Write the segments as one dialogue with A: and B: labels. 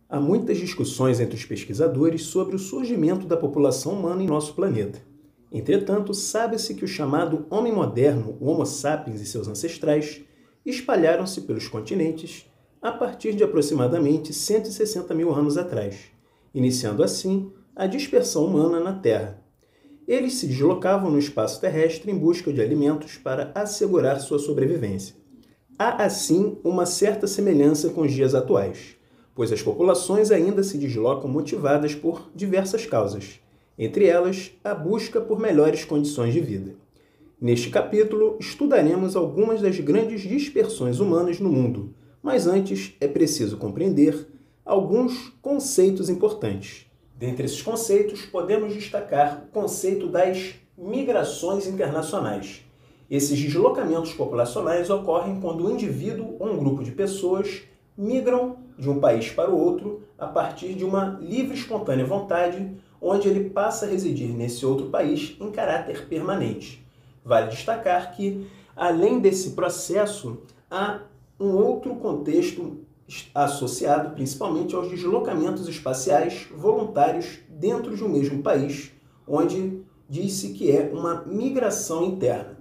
A: Há muitas discussões entre os pesquisadores sobre o surgimento da população humana em nosso planeta. Entretanto, sabe-se que o chamado homem moderno, o Homo sapiens e seus ancestrais, espalharam-se pelos continentes a partir de aproximadamente 160 mil anos atrás, iniciando assim a dispersão humana na Terra. Eles se deslocavam no espaço terrestre em busca de alimentos para assegurar sua sobrevivência. Há, assim, uma certa semelhança com os dias atuais, pois as populações ainda se deslocam motivadas por diversas causas, entre elas a busca por melhores condições de vida. Neste capítulo, estudaremos algumas das grandes dispersões humanas no mundo, mas antes é preciso compreender alguns conceitos importantes. Dentre esses conceitos, podemos destacar o conceito das migrações internacionais. Esses deslocamentos populacionais ocorrem quando um indivíduo ou um grupo de pessoas migram de um país para o outro a partir de uma livre e espontânea vontade, onde ele passa a residir nesse outro país em caráter permanente. Vale destacar que, além desse processo, há um outro contexto associado principalmente aos deslocamentos espaciais voluntários dentro de um mesmo país, onde diz-se que é uma migração interna.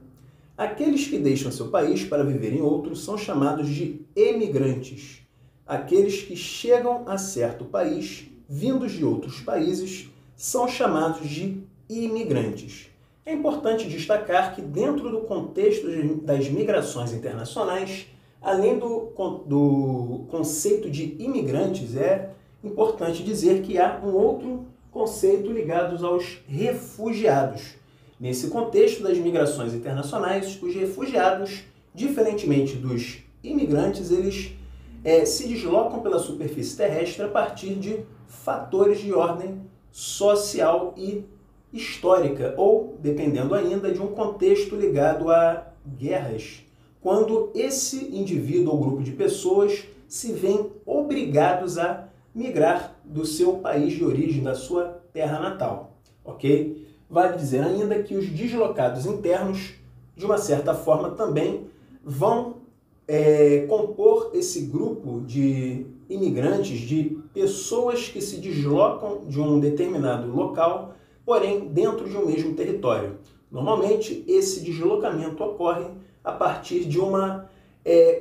A: Aqueles que deixam seu país para viver em outro são chamados de emigrantes. Aqueles que chegam a certo país, vindos de outros países, são chamados de imigrantes. É importante destacar que dentro do contexto das migrações internacionais, além do conceito de imigrantes, é importante dizer que há um outro conceito ligado aos refugiados. Nesse contexto das migrações internacionais, os refugiados, diferentemente dos imigrantes, eles se deslocam pela superfície terrestre a partir de fatores de ordem social e histórica, ou, dependendo ainda, de um contexto ligado a guerras, quando esse indivíduo ou grupo de pessoas se veem obrigados a migrar do seu país de origem, da sua terra natal, ok? Vale dizer ainda que os deslocados internos, de uma certa forma, também vão compor esse grupo de imigrantes, de pessoas que se deslocam de um determinado local, porém dentro de um mesmo território. Normalmente, esse deslocamento ocorre a partir de uma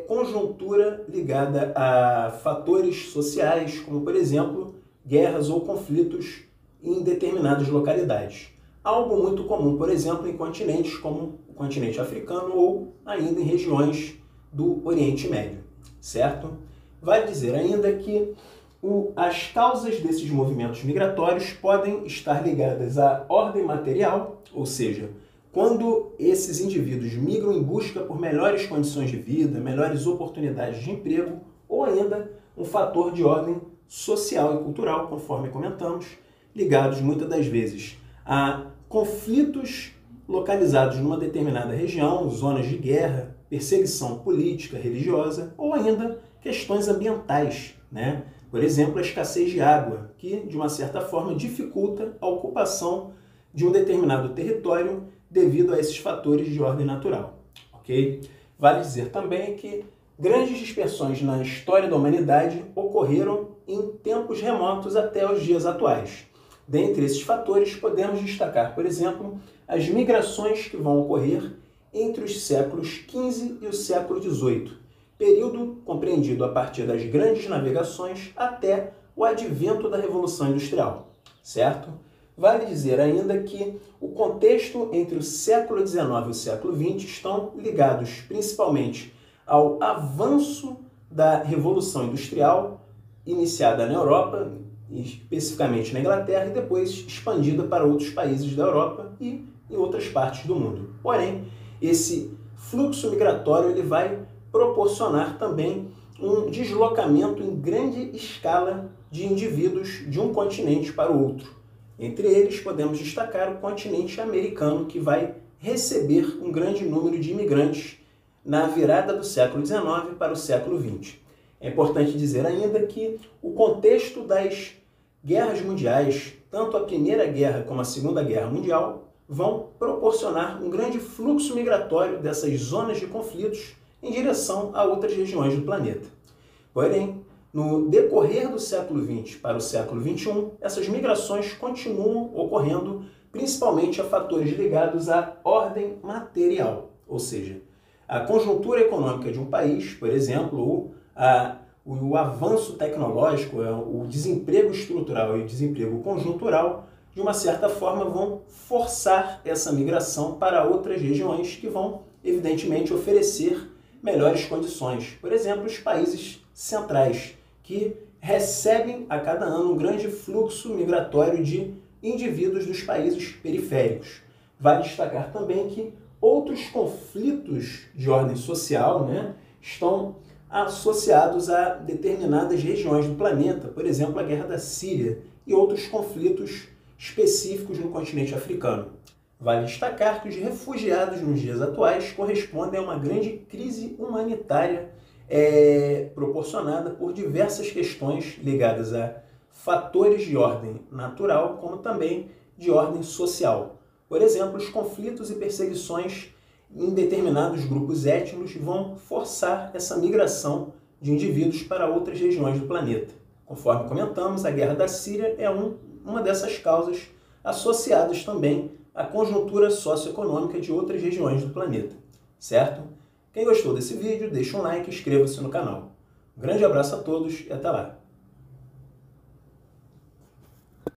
A: conjuntura ligada a fatores sociais, como, por exemplo, guerras ou conflitos em determinadas localidades. Algo muito comum, por exemplo, em continentes como o continente africano ou ainda em regiões do Oriente Médio, certo? Vale dizer ainda que as causas desses movimentos migratórios podem estar ligadas à ordem material, ou seja, quando esses indivíduos migram em busca por melhores condições de vida, melhores oportunidades de emprego, ou ainda um fator de ordem social e cultural, conforme comentamos, ligados muitas das vezes a conflitos localizados numa determinada região, zonas de guerra, perseguição política, religiosa, ou ainda questões ambientais, né? Por exemplo, a escassez de água, que, de uma certa forma, dificulta a ocupação de um determinado território devido a esses fatores de ordem natural, ok? Vale dizer também que grandes dispersões na história da humanidade ocorreram em tempos remotos até os dias atuais. Dentre esses fatores, podemos destacar, por exemplo, as migrações que vão ocorrer entre os séculos XV e o século XVIII, período compreendido a partir das grandes navegações até o advento da Revolução Industrial, certo? Vale dizer ainda que o contexto entre o século XIX e o século XX estão ligados principalmente ao avanço da Revolução Industrial, iniciada na Europa, especificamente na Inglaterra, e depois expandida para outros países da Europa e em outras partes do mundo. Porém, esse fluxo migratório ele vai proporcionar também um deslocamento em grande escala de indivíduos de um continente para o outro. Entre eles, podemos destacar o continente americano, que vai receber um grande número de imigrantes na virada do século XIX para o século XX. É importante dizer ainda que o contexto das guerras mundiais, tanto a Primeira Guerra como a Segunda Guerra Mundial, vão proporcionar um grande fluxo migratório dessas zonas de conflitos em direção a outras regiões do planeta. Porém, No decorrer do século XX para o século XXI, essas migrações continuam ocorrendo principalmente a fatores ligados à ordem material, ou seja, a conjuntura econômica de um país, por exemplo, o avanço tecnológico, o desemprego estrutural e o desemprego conjuntural, de uma certa forma vão forçar essa migração para outras regiões que vão, evidentemente, oferecer melhores condições. Por exemplo, os países centrais, que recebem a cada ano um grande fluxo migratório de indivíduos dos países periféricos. Vale destacar também que outros conflitos de ordem social, estão associados a determinadas regiões do planeta, por exemplo, a Guerra da Síria e outros conflitos específicos no continente africano. Vale destacar que os refugiados nos dias atuais correspondem a uma grande crise humanitária proporcionada por diversas questões ligadas a fatores de ordem natural, como também de ordem social. Por exemplo, os conflitos e perseguições em determinados grupos étnicos vão forçar essa migração de indivíduos para outras regiões do planeta. Conforme comentamos, a Guerra da Síria é uma dessas causas, associadas também à conjuntura socioeconômica de outras regiões do planeta, certo? Quem gostou desse vídeo, deixa um like e inscreva-se no canal. Um grande abraço a todos e até lá!